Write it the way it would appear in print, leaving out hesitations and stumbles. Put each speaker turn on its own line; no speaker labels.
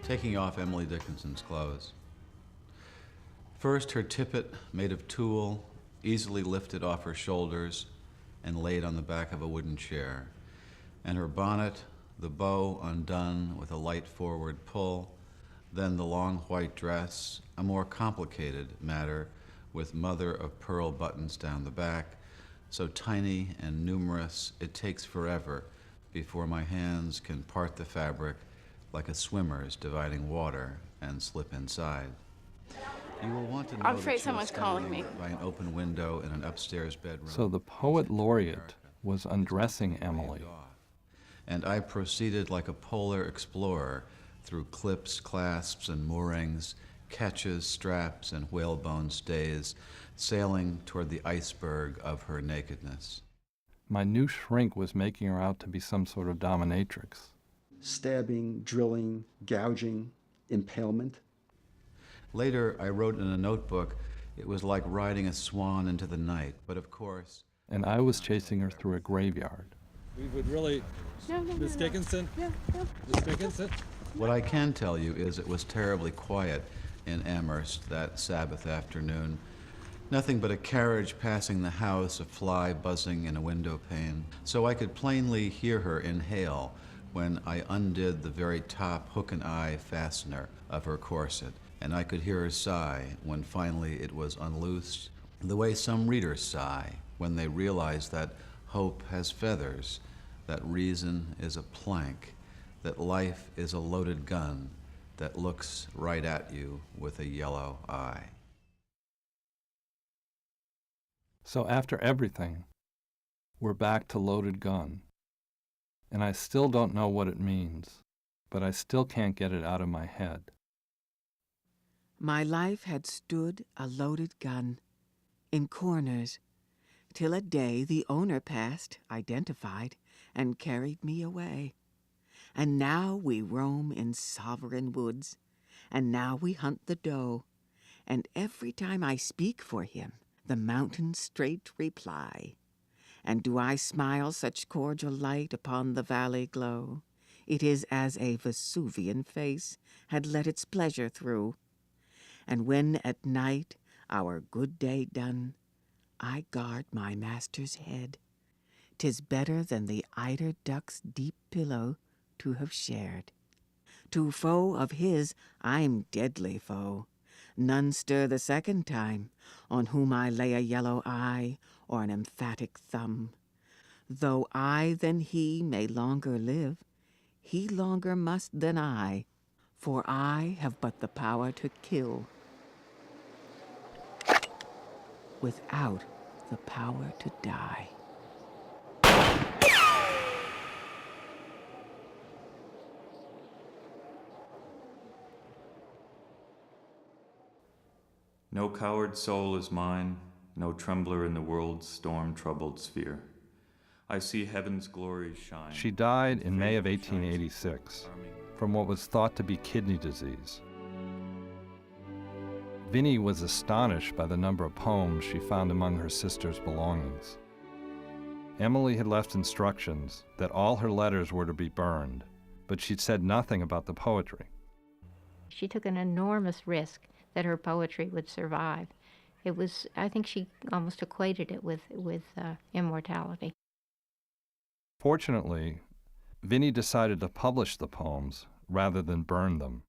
taking off Emily Dickinson's clothes. First, her tippet, made of tulle, easily lifted off her shoulders and laid on the back of a wooden chair, and her bonnet, the bow undone with a light forward pull, then the long white dress, a more complicated matter with mother-of-pearl buttons down the back, so tiny and numerous it takes forever before my hands can part the fabric like a swimmer's dividing water and slip inside. You will want to know
I'm afraid
that she was
someone's calling me.
by an open window in an upstairs bedroom.
So the poet laureate was undressing Emily.
And I proceeded like a polar explorer through clips, clasps, and moorings, catches, straps, and whalebone stays, sailing toward the iceberg of her nakedness.
My new shrink was making her out to be some sort of dominatrix.
Stabbing, drilling, gouging, impalement.
Later, I wrote in a notebook, it was like riding a swan into the night, but of course...
And I was chasing her through a graveyard.
We would really... Miss Dickinson? Miss Dickinson?
What I can tell you is it was terribly quiet in Amherst that Sabbath afternoon. Nothing but a carriage passing the house, a fly buzzing in a window pane. So I could plainly hear her inhale when I undid the very top hook and eye fastener of her corset. And I could hear her sigh when finally it was unloosed, the way some readers sigh when they realize that hope has feathers, that reason is a plank, that life is a loaded gun that looks right at you with a yellow eye.
So after everything, we're back to loaded gun. And I still don't know what it means, but I still can't get it out of my head.
My life had stood a loaded gun in corners, till a day the owner passed, identified, and carried me away. And now we roam in sovereign woods, and now we hunt the doe, and every time I speak for him, the mountains straight reply. And do I smile such cordial light upon the valley glow? It is as a Vesuvian face had let its pleasure through. And when at night, our good day done, I guard my master's head, 'tis better than the eider duck's deep pillow to have shared. To foe of his I'm deadly foe. None stir the second time, on whom I lay a yellow eye or an emphatic thumb. Though I than he may longer live, he longer must than I, for I have but the power to kill, without the power to die.
No coward soul is mine, no trembler in the world's storm-troubled sphere. I see heaven's glories shine.
She died in May of 1886 from what was thought to be kidney disease. Vinnie was astonished by the number of poems she found among her sister's belongings. Emily had left instructions that all her letters were to be burned, but she'd said nothing about the poetry.
She took an enormous risk that her poetry would survive. It was, I think she almost equated it with immortality.
Fortunately, Vinnie decided to publish the poems rather than burn them.